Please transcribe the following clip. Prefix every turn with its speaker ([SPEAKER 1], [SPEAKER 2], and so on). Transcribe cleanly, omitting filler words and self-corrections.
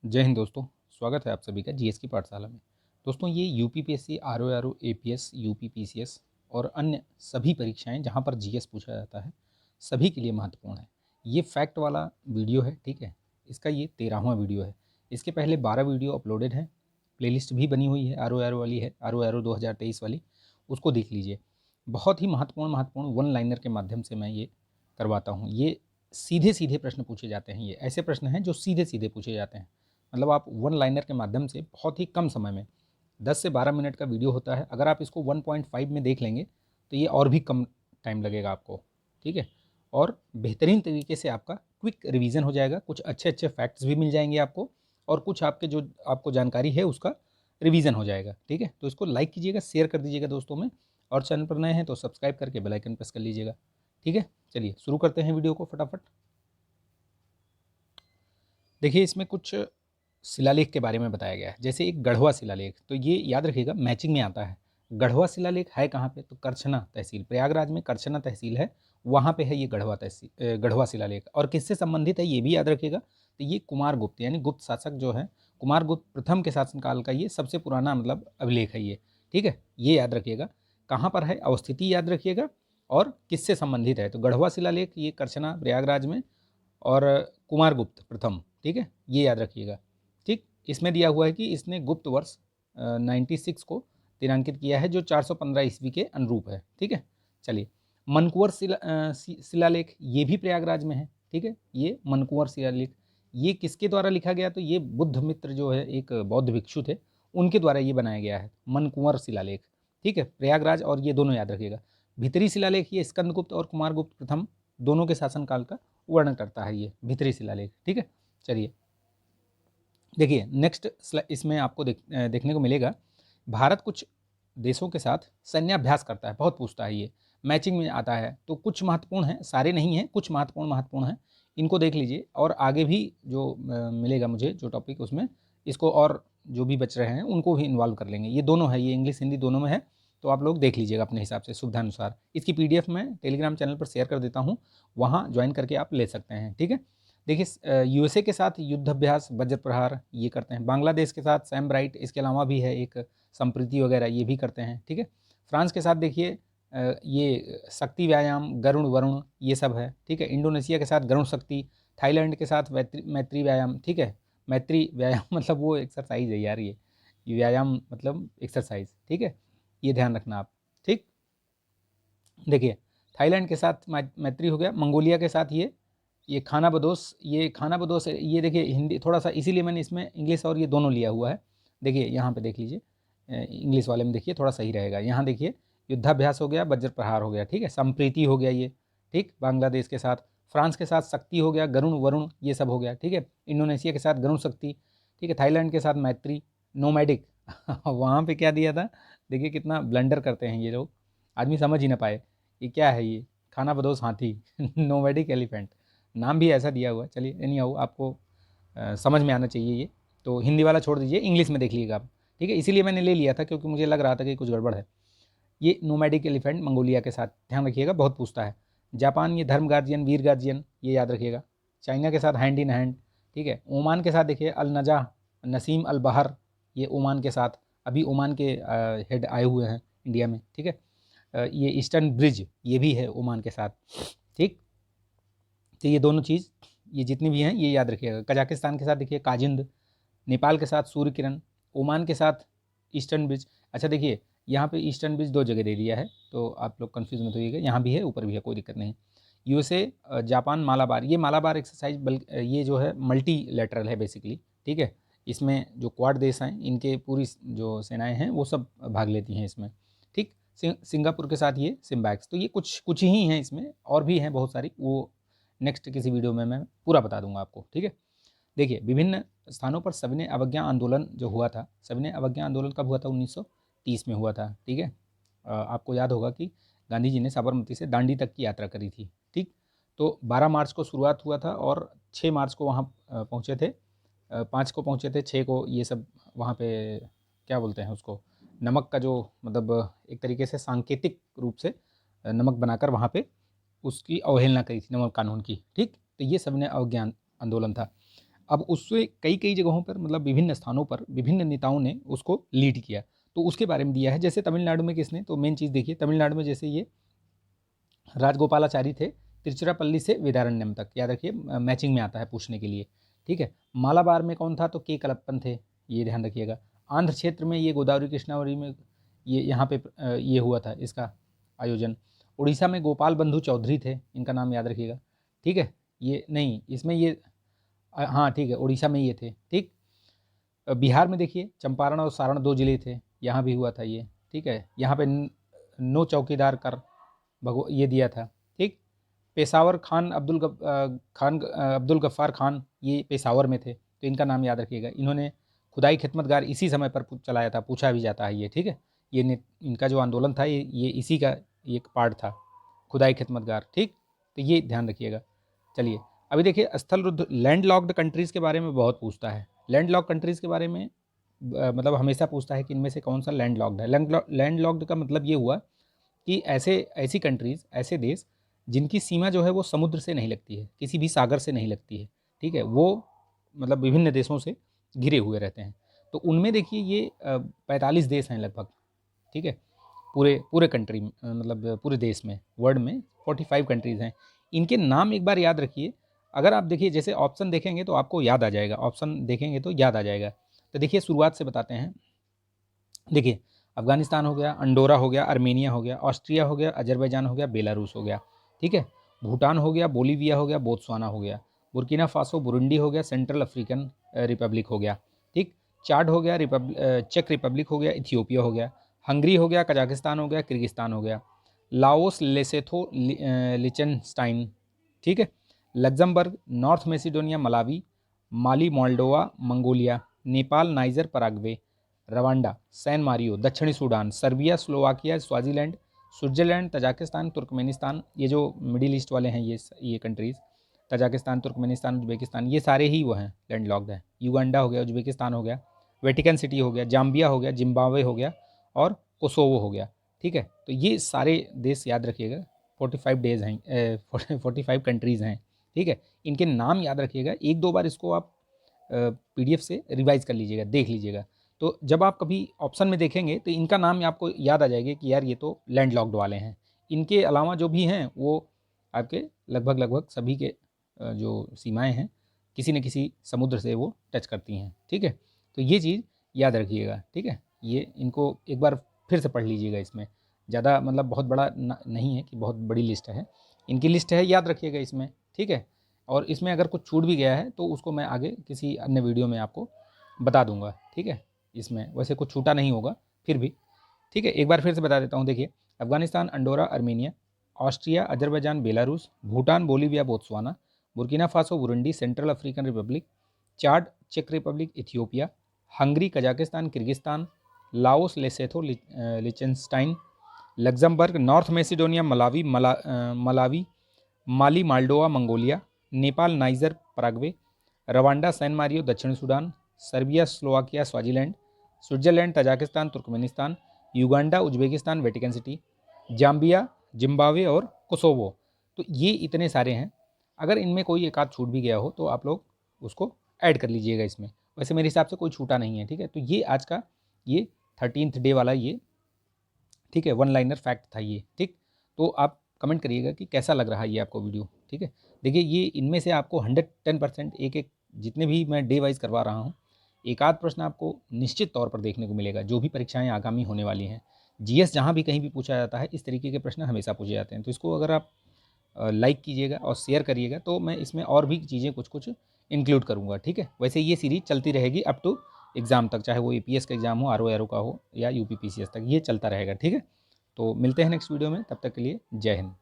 [SPEAKER 1] जय हिंद दोस्तों। स्वागत है आप सभी का जीएस की पाठशाला में। दोस्तों ये UPPSC, RORO, APS, UP PCS और अन्य सभी परीक्षाएं जहां पर जीएस पूछा जाता है सभी के लिए महत्वपूर्ण है। ये फैक्ट वाला वीडियो है, ठीक है। इसका ये 13वां वीडियो है। इसके पहले 12 वीडियो अपलोडेड हैं, प्लेलिस्ट भी बनी हुई है, आरओआरओ वाली है, आरओआरओ 2023 वाली, उसको देख लीजिए। बहुत ही महत्वपूर्ण महत्वपूर्ण वन लाइनर के माध्यम से मैं ये करवाता हूँ। ये सीधे सीधे प्रश्न पूछे जाते हैं, ये ऐसे प्रश्न हैं जो सीधे सीधे पूछे जाते हैं। मतलब आप वन लाइनर के माध्यम से बहुत ही कम समय में 10 से 12 मिनट का वीडियो होता है। अगर आप इसको 1.5 में देख लेंगे तो ये और भी कम टाइम लगेगा आपको, ठीक है। और बेहतरीन तरीके से आपका क्विक रिवीजन हो जाएगा, कुछ अच्छे अच्छे फैक्ट्स भी मिल जाएंगे आपको, और कुछ आपके जो आपको जानकारी है उसका रिवीजन हो जाएगा, ठीक है। तो इसको लाइक कीजिएगा, शेयर कर दीजिएगा दोस्तों में, और चैनल पर नए हैं तो सब्सक्राइब करके बेल आइकन प्रेस कर लीजिएगा, ठीक है। चलिए शुरू करते हैं वीडियो को फटाफट। देखिए इसमें कुछ शिलालेख के बारे में बताया गया है। जैसे एक गढ़वा शिलालेख, तो ये याद रखिएगा मैचिंग में आता है। गढ़वा शिलालेख है कहाँ पे? तो करछना तहसील, प्रयागराज में करछना तहसील है, वहाँ पे है ये गढ़वा तहसील, गढ़वा शिलालेख। और किससे संबंधित है ये भी याद रखिएगा। तो ये कुमारगुप्त यानी गुप्त शासक जो है, कुमारगुप्त प्रथम के शासनकाल का ये सबसे पुराना मतलब अभिलेख है ये, ठीक है। ये याद रखिएगा कहाँ पर है, अवस्थिति याद रखिएगा, और किससे संबंधित है। तो गढ़वा शिलालेख ये करछना प्रयागराज में, और कुमारगुप्त प्रथम, ठीक है, ये याद रखिएगा। ठीक, इसमें दिया हुआ है कि इसने गुप्त वर्ष 96 को दिनांकित किया है, जो 415 ईस्वी के अनुरूप है, ठीक है। चलिए मनकुंवर शिलालेख ये भी प्रयागराज में है, ठीक है। ये मनकुंवर शिलालेख ये किसके द्वारा लिखा गया? तो ये बुद्ध मित्र जो है एक बौद्ध भिक्षु थे, उनके द्वारा ये बनाया गया है मनकुंवर शिलालेख, ठीक है। प्रयागराज और ये दोनों याद रखिएगा। भीतरी शिलालेख ये स्कंदगुप्त और कुमारगुप्त प्रथम दोनों के शासनकाल का वर्णन करता है ये भीतरी शिलालेख, ठीक है। चलिए देखिए नेक्स्ट इसमें आपको देखने को मिलेगा, भारत कुछ देशों के साथ सैन्याभ्यास करता है, बहुत पूछता है ये, मैचिंग में आता है। तो कुछ महत्वपूर्ण हैं, सारे नहीं हैं, कुछ महत्वपूर्ण महत्वपूर्ण हैं, इनको देख लीजिए। और आगे भी जो मिलेगा मुझे जो टॉपिक, उसमें इसको और जो भी बच रहे हैं उनको भी इन्वॉल्व कर लेंगे। ये दोनों है, ये इंग्लिश हिंदी दोनों में है, तो आप लोग देख लीजिएगा अपने हिसाब से सुविधानुसार। इसकी पीडीएफ मैं टेलीग्राम चैनल पर शेयर कर देता हूँ, वहाँ ज्वाइन करके आप ले सकते हैं, ठीक है। देखिए यूएसए के साथ युद्धाभ्यास वज्र प्रहार ये करते हैं, बांग्लादेश के साथ सैम ब्राइट, इसके अलावा भी है एक संप्रीति वगैरह, ये भी करते हैं, ठीक है। फ्रांस के साथ देखिए ये शक्ति व्यायाम, गरुण वरुण, ये सब है, ठीक है। इंडोनेशिया के साथ गरुण शक्ति, थाईलैंड के साथ मैत्री व्यायाम, ठीक है। मैत्री व्यायाम मतलब वो एक्सरसाइज है यार, ये व्यायाम मतलब एक्सरसाइज, ठीक है। ये ध्यान रखना आप, ठीक। देखिए थाईलैंड के साथ मैत्री हो गया, मंगोलिया के साथ ये खाना बदोश, ये खाना बदोश ये देखिए हिंदी थोड़ा सा, इसीलिए मैंने इसमें इंग्लिश और ये दोनों लिया हुआ है। देखिए यहाँ पे देख लीजिए, इंग्लिश वाले में देखिए थोड़ा सही रहेगा। यहाँ देखिए युद्धाभ्यास हो गया, वज्र प्रहार हो गया, ठीक है। संप्रीति हो गया ये, ठीक, बांग्लादेश के साथ। फ्रांस के साथ शक्ति हो गया, गरुण वरुण ये सब हो गया, ठीक है। इंडोनेशिया के साथ गरुण शक्ति, ठीक है। थाईलैंड के साथ मैत्री, नोमैडिक वहाँ पे क्या दिया था, देखिए कितना ब्लंडर करते हैं ये लोग, आदमी समझ ही ना पाए ये क्या है, ये खाना बदोश हाथी नोमैडिक एलिफेंट, नाम भी ऐसा दिया हुआ है। चलिए एनी हाउ आपको समझ में आना चाहिए ये, तो हिंदी वाला छोड़ दीजिए, इंग्लिश में देख लीजिएगा आप, ठीक है। इसीलिए मैंने ले लिया था क्योंकि मुझे लग रहा था कि कुछ गड़बड़ है। ये नोमैडिक एलिफेंट मंगोलिया के साथ, ध्यान रखिएगा, बहुत पूछता है। जापान ये धर्म गार्जियन, वीर गार्जियन, ये याद रखिएगा। चाइना के साथ हैंड इन हैंड, ठीक है। ओमान के साथ देखिए अल नजा नसीम अल बहर, ये ओमान के साथ, अभी ओमान के हेड आए हुए हैं इंडिया में, ठीक है। ये ईस्टर्न ब्रिज ये भी है ओमान के साथ, ठीक। तो ये दोनों चीज़, ये जितनी भी हैं ये याद रखिएगा। कजाकिस्तान के साथ देखिए काजिंद, नेपाल के साथ सूर्य किरण, ओमान के साथ ईस्टर्न ब्रिज। अच्छा देखिए यहाँ पे ईस्टर्न ब्रिज दो जगह दे दिया है, तो आप लोग कंफ्यूज मत होइएगा, यहाँ भी है ऊपर भी है, कोई दिक्कत नहीं। यूएसए जापान मालाबार, ये मालाबार एक्सरसाइज ये जो है मल्टी लेटरल है बेसिकली, ठीक है। इसमें जो क्वाड देश हैं इनके पूरी जो सेनाएं हैं वो सब भाग लेती हैं इसमें, ठीक। सिंगापुर के साथ ये सिम्बैक्स, तो ये कुछ कुछ ही हैं, इसमें और भी हैं बहुत सारी, वो नेक्स्ट किसी वीडियो में मैं पूरा बता दूंगा आपको, ठीक है। देखिए विभिन्न स्थानों पर सविनय अवज्ञा आंदोलन जो हुआ था, सविनय अवज्ञा आंदोलन कब हुआ था? 1930 में हुआ था, ठीक है। आपको याद होगा कि गांधी जी ने साबरमती से दांडी तक की यात्रा करी थी, ठीक। तो 12 मार्च को शुरुआत हुआ था और 6 मार्च को वहाँ पहुँचे थे, 5 को पहुँचे थे, 6 को ये सब वहाँ पे क्या बोलते हैं उसको, नमक का जो मतलब एक तरीके से सांकेतिक रूप से नमक बनाकर वहाँ पे उसकी अवहेलना करी थी, नमक कानून की, ठीक। तो ये सविनय अवज्ञा आंदोलन था। अब उससे कई कई जगहों पर मतलब विभिन्न स्थानों पर विभिन्न नेताओं ने उसको लीड किया, तो उसके बारे में दिया है। जैसे तमिलनाडु में किसने, तो मेन चीज़ देखिए, तमिलनाडु में जैसे ये राजगोपालाचारी थे, तिरुचिरापल्ली से वेदारण्यम तक, याद रखिए मैचिंग में आता है पूछने के लिए, ठीक है। मालाबार में कौन था, तो के कलप्पन थे, ये ध्यान रखिएगा। आंध्र क्षेत्र में ये गोदावरी कृष्णावरी में ये यहाँ पे ये हुआ था इसका आयोजन। उड़ीसा में गोपाल बंधु चौधरी थे, इनका नाम याद रखिएगा, ठीक है। ये नहीं, इसमें ये हाँ ठीक है, उड़ीसा में ये थे, ठीक। बिहार में देखिए चंपारण और सारण 2 जिले थे, यहाँ भी हुआ था ये, ठीक है। यहाँ पे नो चौकीदार कर ये दिया था, ठीक। पेशावर खान अब्दुल गफ्फार खान, ये पेशावर में थे, तो इनका नाम याद रखिएगा। इन्होंने खुदाई खिदमतगार इसी समय पर चलाया था, पूछा भी जाता है ये, ठीक है। ये इनका जो आंदोलन था ये इसी का एक पार्ट था, खुदाई खिदमतगार, ठीक। तो ये ध्यान रखिएगा। चलिए अभी देखिए स्थल रुद्ध लैंड लॉक्ड कंट्रीज़ के बारे में बहुत पूछता है। लैंड लॉक्ड कंट्रीज़ के बारे में मतलब हमेशा पूछता है कि इनमें से कौन सा लैंड लॉक्ड है। लैंड लॉक्ड का मतलब ये हुआ कि ऐसी कंट्रीज़, ऐसे देश जिनकी सीमा जो है वो समुद्र से नहीं लगती है, किसी भी सागर से नहीं लगती है, ठीक है। वो मतलब विभिन्न देशों से घिरे हुए रहते हैं। तो उनमें देखिए ये 45 देश हैं लगभग, ठीक है। पूरे पूरे कंट्री में मतलब पूरे देश में, वर्ल्ड में 45 कंट्रीज़ हैं। इनके नाम एक बार याद रखिए। अगर आप देखिए जैसे ऑप्शन देखेंगे तो आपको याद आ जाएगा, ऑप्शन देखेंगे तो याद आ जाएगा। तो देखिए शुरुआत से बताते हैं। देखिए अफ़गानिस्तान हो गया, अंडोरा हो गया, आर्मेनिया हो गया, ऑस्ट्रिया हो गया, अज़रबैजान हो गया, बेलारूस हो गया, ठीक है। भूटान हो गया, बोलीविया हो गया, बोत्सवाना हो गया, बुर्किना फासो, बुरुंडी हो गया, सेंट्रल अफ्रीकन रिपब्लिक हो गया, ठीक। चाड हो गया, चेक रिपब्लिक हो गया, इथियोपिया हो गया, हंगरी हो गया, कजाकिस्तान हो गया, किर्गिस्तान हो गया, लाओस, लेसेथो, लिचेनस्टाइन, ठीक है। Luxembourg, North Macedonia, Malawi, Mali, Moldova, Mongolia, Nepal, Niger, Paraguay, Rwanda, San Marino, दक्षिणी Sudan, Serbia, Slovakia, Swaziland, Switzerland, Tajikistan, Turkmenistan, ये जो मिडिल ईस्ट वाले हैं ये कंट्रीज़, तजाकिस्तान, तुर्कमेनिस्तान, उज्बेकिस्तान, ये सारे ही वो हैं लैंड लॉक्ड हैं। युगांडा हो गया, उज्बेकिस्तान हो गया, वेटिकन सिटी हो गया, जाम्बिया हो गया, जिम्बाब्वे हो गया और कोसोवो हो गया, ठीक है। तो ये सारे देश याद रखिएगा, 45 डेज़ हैं 45 कंट्रीज़ हैं, ठीक है। इनके नाम याद रखिएगा, 1-2 बार इसको आप PDF से रिवाइज़ कर लीजिएगा, देख लीजिएगा। तो जब आप कभी ऑप्शन में देखेंगे तो इनका नाम आपको याद आ जाएगा कि यार ये तो लैंड लॉक्ड वाले हैं। इनके अलावा जो भी हैं वो आपके लगभग सभी के जो सीमाएं हैं किसी न किसी समुद्र से वो टच करती हैं, ठीक है। तो ये चीज़ याद रखिएगा, ठीक है। ये इनको एक बार फिर से पढ़ लीजिएगा, इसमें ज़्यादा मतलब बहुत बड़ा नहीं है कि बहुत बड़ी लिस्ट है, इनकी लिस्ट है, याद रखिएगा इसमें, ठीक है। और इसमें अगर कुछ छूट भी गया है तो उसको मैं आगे किसी अन्य वीडियो में आपको बता दूंगा, ठीक है। इसमें वैसे कुछ छूटा नहीं होगा फिर भी, ठीक है। एक बार फिर से बता देता हूँ, देखिए Afghanistan, Andorra, Armenia, Austria, Azerbaijan, Belarus, Bhutan, Bolivia, Botswana, Burkina Faso, Burundi, Central African Republic, Chad, चेक Republic, Ethiopia, Hungary, Kazakhstan, Kyrgyzstan, Laos, Lesotho, Liechtenstein, Luxembourg, North Macedonia, Malawi, Mali, Moldova, Mongolia, Nepal, Niger, Paraguay, Rwanda, San Marino, दक्षिण Sudan, Serbia, Slovakia, Swaziland, Switzerland, Tajikistan, Turkmenistan, Uganda, Uzbekistan, Vatican City, Zambia, Zimbabwe और Kosovo. तो ये इतने सारे हैं। अगर इनमें कोई एक आध छूट भी गया हो तो आप लोग उसको ऐड कर लीजिएगा इसमें, वैसे मेरे हिसाब से कोई छूटा नहीं है, ठीक है। तो ये आज का ये 13th डे वाला ये, ठीक है, वन लाइनर फैक्ट था ये, ठीक। तो आप कमेंट करिएगा कि कैसा लग रहा है ये आपको वीडियो, ठीक है। देखिए ये इनमें से आपको 110% एक जितने भी मैं डे वाइज करवा रहा हूँ, एक आध प्रश्न आपको निश्चित तौर पर देखने को मिलेगा, जो भी परीक्षाएं आगामी होने वाली हैं। GS जहाँ भी कहीं भी पूछा जाता है इस तरीके के प्रश्न हमेशा पूछे जाते हैं। तो इसको अगर आप लाइक कीजिएगा और शेयर करिएगा तो मैं इसमें और भी चीज़ें कुछ कुछ इंक्लूड करूँगा, ठीक है। वैसे ये सीरीज चलती रहेगी अप टू एग्ज़ाम तक, चाहे वो APS का एग्ज़ाम हो, RO का हो या UP PCS तक, ये चलता रहेगा, ठीक है। तो मिलते हैं नेक्स्ट वीडियो में, तब तक के लिए जय हिंद।